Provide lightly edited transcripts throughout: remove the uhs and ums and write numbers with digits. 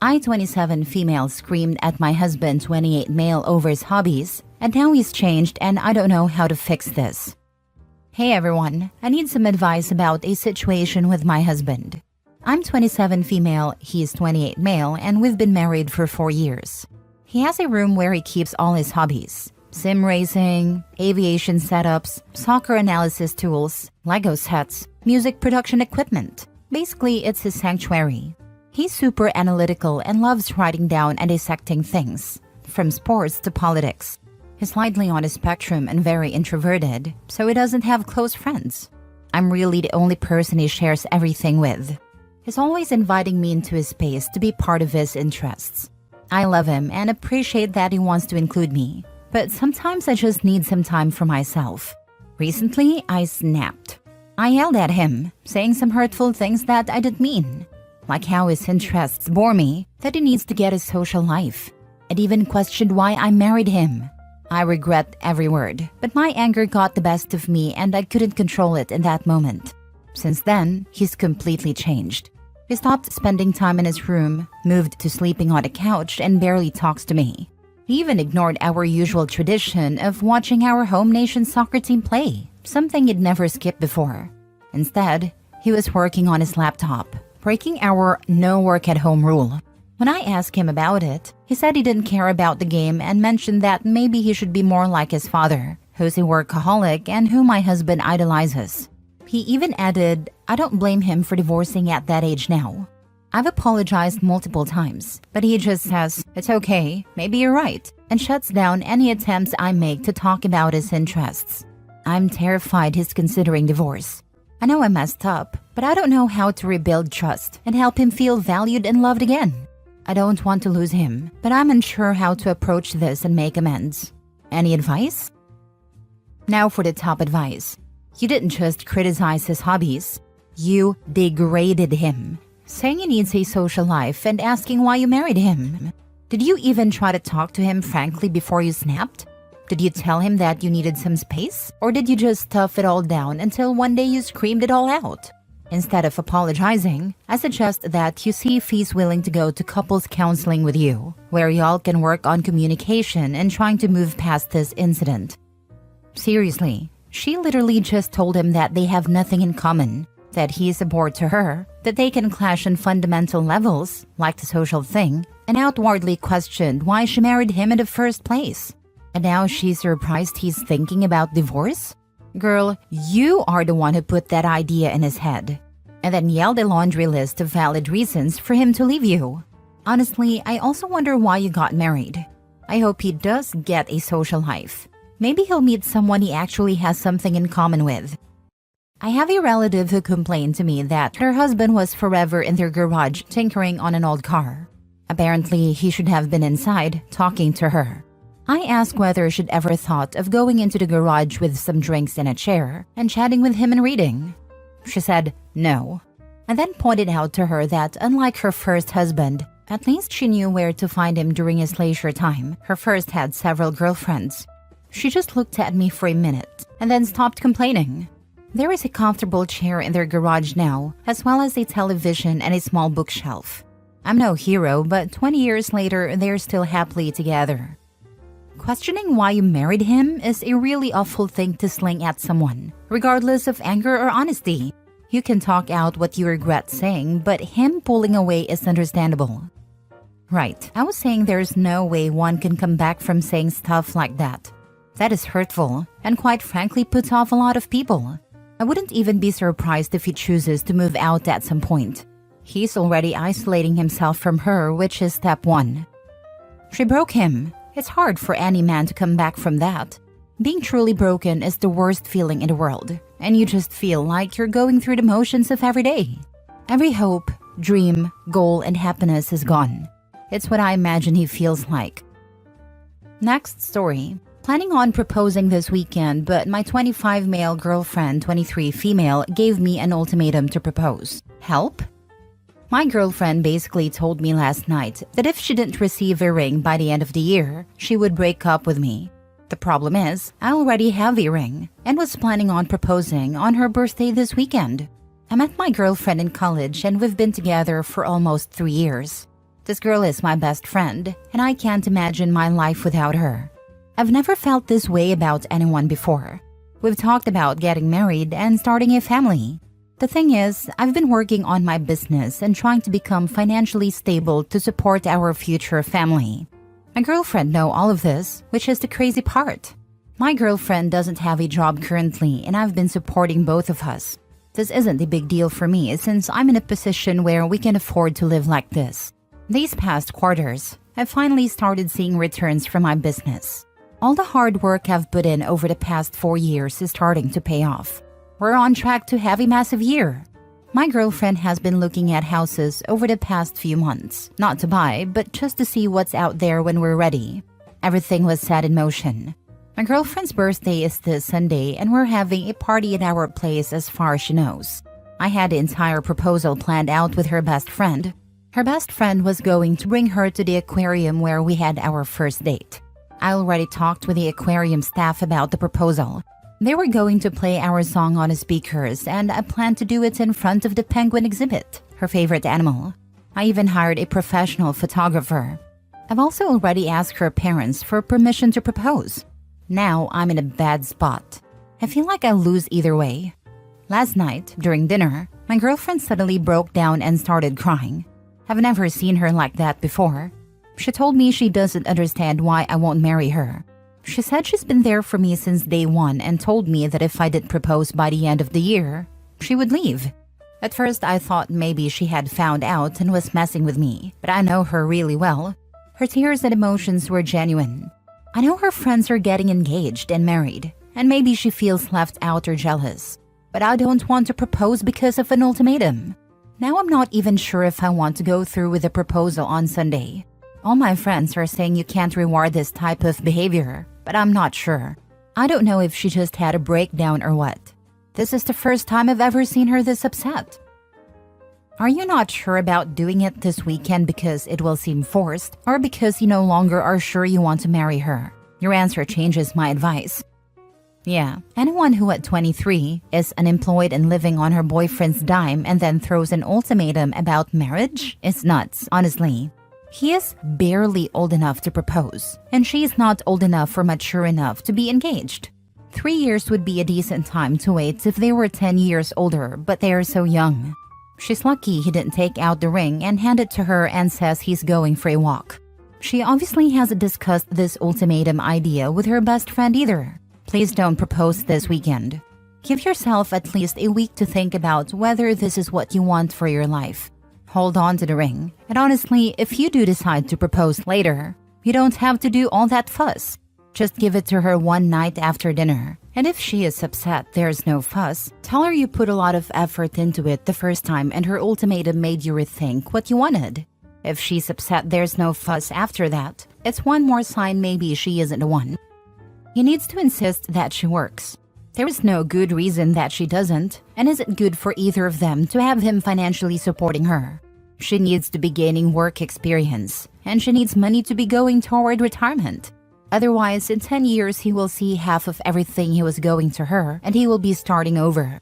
I, 27 female, screamed at my husband, 28 male, over his hobbies, and now he's changed and I don't know how to fix this. Hey everyone, I need some advice about a situation with my husband. I'm 27 female, he's 28 male, and we've been married for 4 years. He has a room where he keeps all his hobbies: sim racing, aviation setups, soccer analysis tools, Lego sets, music production equipment. Basically, it's his sanctuary. He's super analytical and loves writing down and dissecting things, from sports to politics. He's slightly on a spectrum and very introverted, so he doesn't have close friends. I'm really the only person he shares everything with. He's always inviting me into his space to be part of his interests. I love him and appreciate that he wants to include me, but sometimes I just need some time for myself. Recently, I snapped. I yelled at him, saying some hurtful things that I didn't mean, like how his interests bore me, that he needs to get a social life, and even questioned why I married him. I regret every word, but my anger got the best of me and I couldn't control it in that moment. Since then, he's completely changed. He stopped spending time in his room, moved to sleeping on a couch, and barely talks to me. He even ignored our usual tradition of watching our home nation's soccer team play, something he'd never skipped before. Instead, he was working on his laptop, breaking our no work at home rule. When I asked him about it, he said he didn't care about the game and mentioned that maybe he should be more like his father, who's a workaholic and who my husband idolizes. He even added, I don't blame him for divorcing at that age now. I've apologized multiple times, but he just says, it's okay, maybe you're right, and shuts down any attempts I make to talk about his interests. I'm terrified he's considering divorce. I know I messed up, but I don't know how to rebuild trust and help him feel valued and loved again. I don't want to lose him, but I'm unsure how to approach this and make amends. Any advice? Now for the top advice. You didn't just criticize his hobbies. You degraded him, saying he needs a social life and asking why you married him. Did you even try to talk to him frankly before you snapped? Did you tell him that you needed some space? Or did you just stuff it all down until one day you screamed it all out? Instead of apologizing, I suggest that you see if he's willing to go to couples counseling with you, where y'all can work on communication and trying to move past this incident. Seriously, she literally just told him that they have nothing in common, that he is a bore to her, that they can clash on fundamental levels, like the social thing, and outwardly questioned why she married him in the first place. And now she's surprised he's thinking about divorce? Girl, you are the one who put that idea in his head, and then yelled a laundry list of valid reasons for him to leave you. Honestly, I also wonder why you got married. I hope he does get a social life. Maybe he'll meet someone he actually has something in common with. I have a relative who complained to me that her husband was forever in their garage tinkering on an old car. Apparently, he should have been inside talking to her. I asked whether she'd ever thought of going into the garage with some drinks and a chair and chatting with him and reading. She said no, and then pointed out to her that unlike her first husband, at least she knew where to find him during his leisure time. Her first had several girlfriends. She just looked at me for a minute and then stopped complaining. There is a comfortable chair in their garage now, as well as a television and a small bookshelf. I'm no hero, but 20 years later, they're still happily together. Questioning why you married him is a really awful thing to sling at someone, regardless of anger or honesty. You can talk out what you regret saying, but him pulling away is understandable. Right, I was saying there's no way one can come back from saying stuff like that. That is hurtful, and quite frankly puts off a lot of people. I wouldn't even be surprised if he chooses to move out at some point. He's already isolating himself from her, which is step 1. She broke him. It's hard for any man to come back from that. Being truly broken is the worst feeling in the world, and you just feel like you're going through the motions of every day. Every hope, dream, goal, and happiness is gone. It's what I imagine he feels like. Next story. Planning on proposing this weekend, but my 25 male girlfriend, 23 female, gave me an ultimatum to propose. Help? My girlfriend basically told me last night that if she didn't receive a ring by the end of the year, she would break up with me. The problem is, I already have a ring and was planning on proposing on her birthday this weekend. I met my girlfriend in college and we've been together for almost 3 years. This girl is my best friend, and I can't imagine my life without her. I've never felt this way about anyone before. We've talked about getting married and starting a family. The thing is, I've been working on my business and trying to become financially stable to support our future family. My girlfriend knows all of this, which is the crazy part. My girlfriend doesn't have a job currently, and I've been supporting both of us. This isn't a big deal for me since I'm in a position where we can afford to live like this. These past quarters, I've finally started seeing returns from my business. All the hard work I've put in over the past 4 years is starting to pay off. We're on track to have a massive year. My girlfriend has been looking at houses over the past few months, not to buy, but just to see what's out there when we're ready. Everything was set in motion. My girlfriend's birthday is this Sunday, and we're having a party at our place as far as she knows. I had the entire proposal planned out with her best friend. Her best friend was going to bring her to the aquarium where we had our first date. I already talked with the aquarium staff about the proposal. They were going to play our song on the speakers, and I planned to do it in front of the penguin exhibit, her favorite animal. I even hired a professional photographer. I've also already asked her parents for permission to propose. Now I'm in a bad spot. I feel like I'll lose either way. Last night, during dinner, my girlfriend suddenly broke down and started crying. I've never seen her like that before. She told me she doesn't understand why I won't marry her. She said she's been there for me since day one and told me that if I didn't propose by the end of the year, she would leave. At first, I thought maybe she had found out and was messing with me, but I know her really well. Her tears and emotions were genuine. I know her friends are getting engaged and married, and maybe she feels left out or jealous. But I don't want to propose because of an ultimatum. Now I'm not even sure if I want to go through with the proposal on Sunday. All my friends are saying you can't reward this type of behavior, but I'm not sure. I don't know if she just had a breakdown or what. This is the first time I've ever seen her this upset. Are you not sure about doing it this weekend because it will seem forced, or because you no longer are sure you want to marry her? Your answer changes my advice. Yeah, anyone who at 23 is unemployed and living on her boyfriend's dime and then throws an ultimatum about marriage is nuts, honestly. He is barely old enough to propose, and she's not old enough or mature enough to be engaged. 3 years would be a decent time to wait if they were 10 years older, but they are so young. She's lucky he didn't take out the ring and hand it to her and says he's going for a walk. She obviously hasn't discussed this ultimatum idea with her best friend either. Please don't propose this weekend. Give yourself at least a week to think about whether this is what you want for your life. Hold on to the ring. And honestly, if you do decide to propose later, you don't have to do all that fuss. Just give it to her one night after dinner. And if she is upset there's no fuss, tell her you put a lot of effort into it the first time and her ultimatum made you rethink what you wanted. If she's upset there's no fuss after that, it's one more sign maybe she isn't the one. He needs to insist that she works. There is no good reason that she doesn't, and is it good for either of them to have him financially supporting her? She needs to be gaining work experience, and she needs money to be going toward retirement. Otherwise, in 10 years, he will see half of everything he was going to her, and he will be starting over.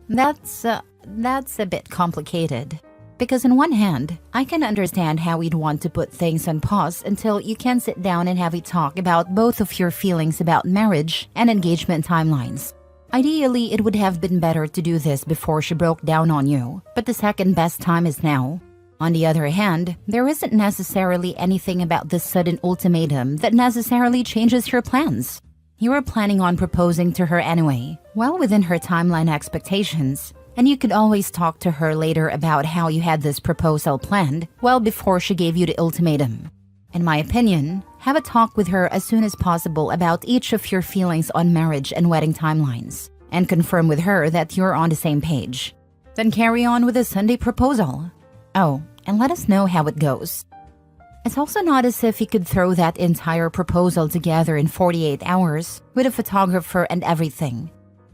That's a bit complicated. Because on one hand, I can understand how you'd want to put things on pause until you can sit down and have a talk about both of your feelings about marriage and engagement timelines. Ideally, it would have been better to do this before she broke down on you, but the second best time is now. On the other hand, there isn't necessarily anything about this sudden ultimatum that necessarily changes your plans. You were planning on proposing to her anyway, well within her timeline expectations. And you could always talk to her later about how you had this proposal planned well before she gave you the ultimatum. In my opinion, have a talk with her as soon as possible about each of your feelings on marriage and wedding timelines, and confirm with her that you're on the same page. Then carry on with the Sunday proposal. Oh, and let us know how it goes. It's also not as if he could throw that entire proposal together in 48 hours with a photographer and everything.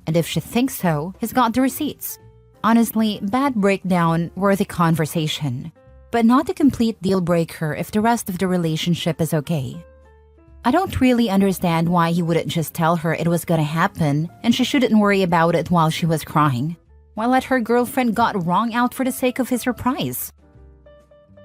And if she thinks so, he's got the receipts. Honestly, bad breakdown worthy conversation, but not a complete deal breaker if the rest of the relationship is okay. I don't really understand why he wouldn't just tell her it was gonna happen and she shouldn't worry about it while she was crying. Why let her girlfriend got wrong out for the sake of his surprise?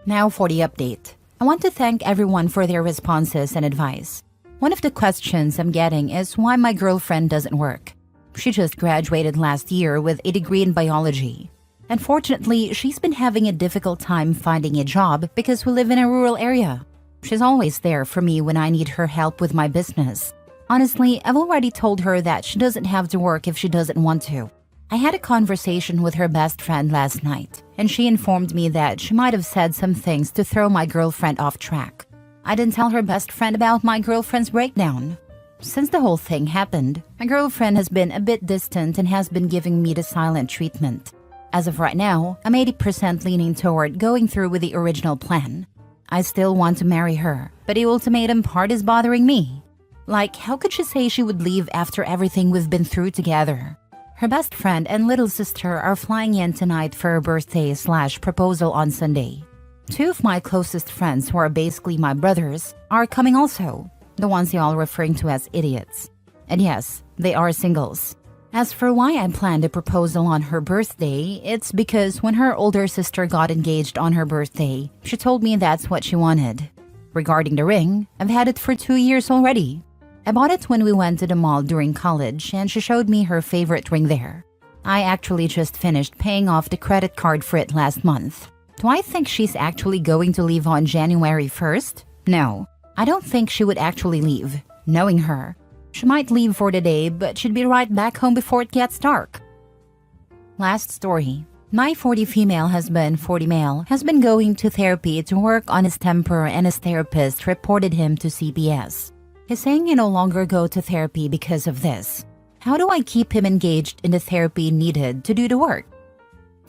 Now for the update. I want to thank everyone for their responses and advice. One of the questions I'm getting is why my girlfriend doesn't work. She just graduated last year with a degree in biology. Unfortunately, she's been having a difficult time finding a job because we live in a rural area. She's always there for me when I need her help with my business. Honestly, I've already told her that she doesn't have to work if she doesn't want to. I had a conversation with her best friend last night, and she informed me that she might have said some things to throw my girlfriend off track. I didn't tell her best friend about my girlfriend's breakdown. Since the whole thing happened, my girlfriend has been a bit distant and has been giving me the silent treatment. As of right now, I'm 80% leaning toward going through with the original plan. I still want to marry her, but the ultimatum part is bothering me. Like, how could she say she would leave after everything we've been through together? Her best friend and little sister are flying in tonight for her birthday/proposal on Sunday. Two of my closest friends, who are basically my brothers, are coming also, the ones y'all referring to as idiots. And yes, they are singles. As for why I planned a proposal on her birthday, it's because when her older sister got engaged on her birthday, she told me that's what she wanted. Regarding the ring, I've had it for 2 years already. I bought it when we went to the mall during college and she showed me her favorite ring there. I actually just finished paying off the credit card for it last month. Do I think she's actually going to leave on January 1st? No, I don't think she would actually leave. Knowing her, she might leave for the day, but she'd be right back home before it gets dark. Last story. My 40 female husband, 40 male, has been going to therapy to work on his temper and his therapist reported him to CPS. He's saying he no longer go to therapy because of this. How do I keep him engaged in the therapy needed to do the work?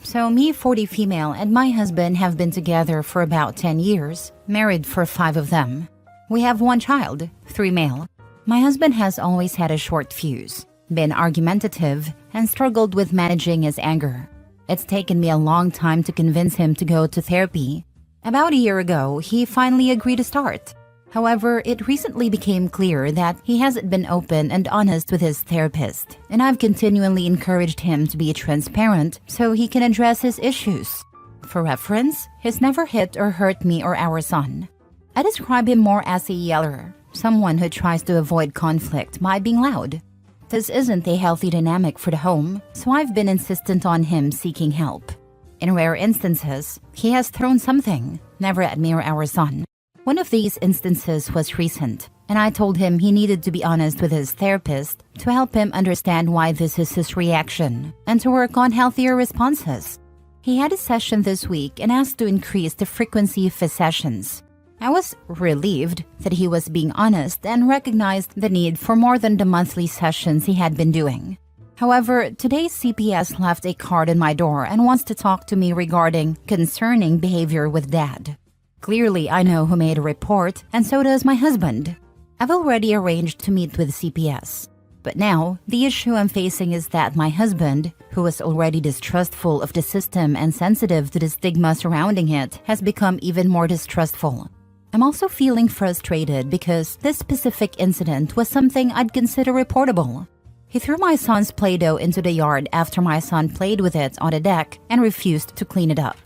So me, 40 female, and my husband have been together for about 10 years, married for 5 of them. We have 1 child, 3 male. My husband has always had a short fuse, been argumentative, and struggled with managing his anger. It's taken me a long time to convince him to go to therapy. About a year ago, he finally agreed to start. However, it recently became clear that he hasn't been open and honest with his therapist, and I've continually encouraged him to be transparent so he can address his issues. For reference, he's never hit or hurt me or our son. I describe him more as a yeller, someone who tries to avoid conflict by being loud. This isn't a healthy dynamic for the home, so I've been insistent on him seeking help. In rare instances, he has thrown something, never at me or our son. One of these instances was recent, and I told him he needed to be honest with his therapist to help him understand why this is his reaction and to work on healthier responses. He had a session this week and asked to increase the frequency of his sessions. I was relieved that he was being honest and recognized the need for more than the monthly sessions he had been doing. However, today's CPS left a card on my door and wants to talk to me regarding concerning behavior with Dad. Clearly, I know who made a report, and so does my husband. I've already arranged to meet with CPS. But now, the issue I'm facing is that my husband, who was already distrustful of the system and sensitive to the stigma surrounding it, has become even more distrustful. I'm also feeling frustrated because this specific incident was something I'd consider reportable. He threw my son's Play-Doh into the yard after my son played with it on the deck and refused to clean it up.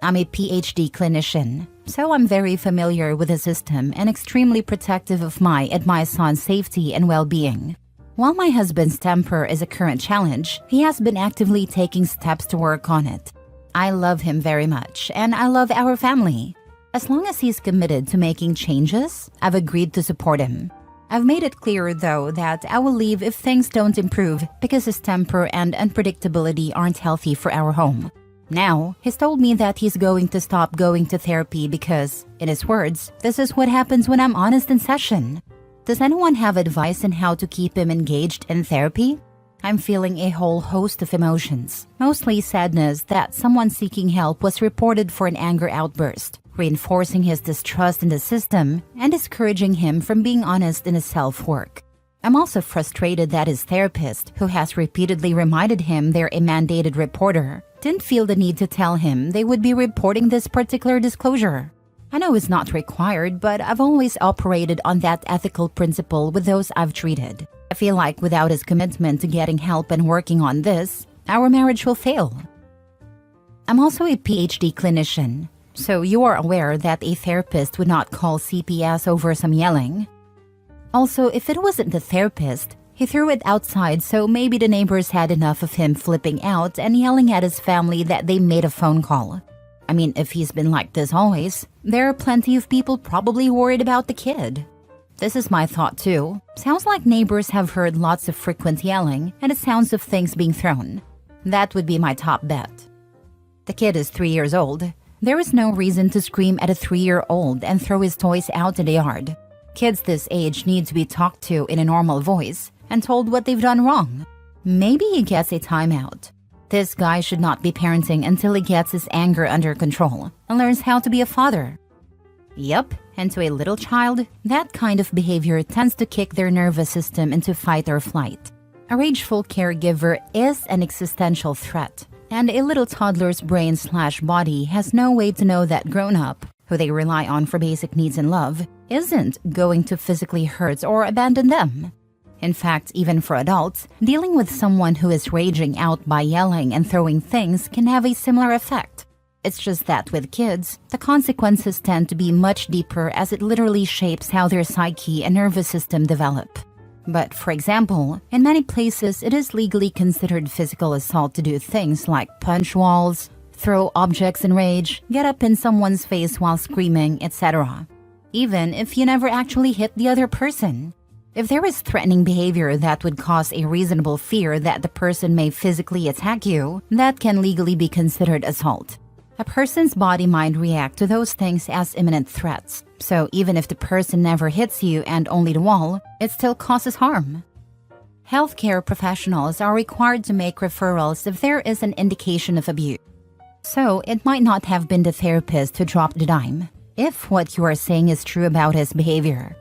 I'm a PhD clinician, so I'm very familiar with the system and extremely protective of my and my son's safety and well-being. While my husband's temper is a current challenge, he has been actively taking steps to work on it. I love him very much, and I love our family. As long as he's committed to making changes, I've agreed to support him. I've made it clear, though, that I will leave if things don't improve because his temper and unpredictability aren't healthy for our home. Now, he's told me that he's going to stop going to therapy because, in his words, this is what happens when I'm honest in session. Does anyone have advice on how to keep him engaged in therapy? I'm feeling a whole host of emotions, mostly sadness that someone seeking help was reported for an anger outburst, reinforcing his distrust in the system and discouraging him from being honest in his self-work. I'm also frustrated that his therapist, who has repeatedly reminded him they're a mandated reporter, didn't feel the need to tell him they would be reporting this particular disclosure. I know it's not required, but I've always operated on that ethical principle with those I've treated. I feel like without his commitment to getting help and working on this, our marriage will fail. I'm also a PhD clinician. So you are aware that a therapist would not call CPS over some yelling. Also, if it wasn't the therapist, he threw it outside, so maybe the neighbors had enough of him flipping out and yelling at his family that they made a phone call. I mean, if he's been like this always, there are plenty of people probably worried about the kid. This is my thought too. Sounds like neighbors have heard lots of frequent yelling and the sounds of things being thrown. That would be my top bet. The kid is 3 years old. There is no reason to scream at a 3-year-old and throw his toys out in the yard. Kids this age need to be talked to in a normal voice and told what they've done wrong. Maybe he gets a timeout. This guy should not be parenting until he gets his anger under control and learns how to be a father. Yup, and to a little child, that kind of behavior tends to kick their nervous system into fight or flight. A rageful caregiver is an existential threat, and a little toddler's brain/body has no way to know that grown-up, who they rely on for basic needs and love, isn't going to physically hurt or abandon them. In fact, even for adults, dealing with someone who is raging out by yelling and throwing things can have a similar effect. It's just that with kids, the consequences tend to be much deeper as it literally shapes how their psyche and nervous system develop. But for example, in many places it is legally considered physical assault to do things like punch walls, throw objects in rage, get up in someone's face while screaming, etc. Even if you never actually hit the other person. If there is threatening behavior that would cause a reasonable fear that the person may physically attack you, that can legally be considered assault. A person's body might react to those things as imminent threats, so even if the person never hits you and only the wall, it still causes harm. Healthcare professionals are required to make referrals if there is an indication of abuse. So it might not have been the therapist who dropped the dime, if what you are saying is true about his behavior.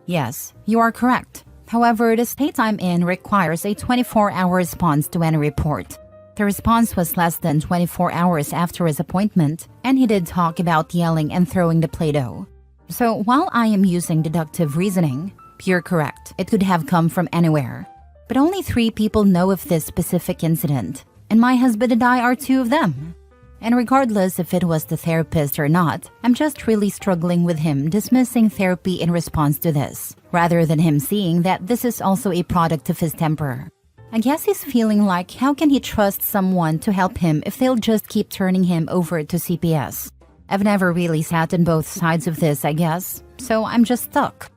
Yes, you are correct. However, the state I'm in requires a 24-hour response to any report. The response was less than 24 hours after his appointment, and he did talk about yelling and throwing the Play-Doh. So while I am using deductive reasoning, you're correct, it could have come from anywhere. But only 3 people know of this specific incident, and my husband and I are 2 of them. And regardless if it was the therapist or not, I'm just really struggling with him dismissing therapy in response to this, rather than him seeing that this is also a product of his temper. I guess he's feeling like how can he trust someone to help him if they'll just keep turning him over to CPS. I've never really sat on both sides of this, I guess, so I'm just stuck.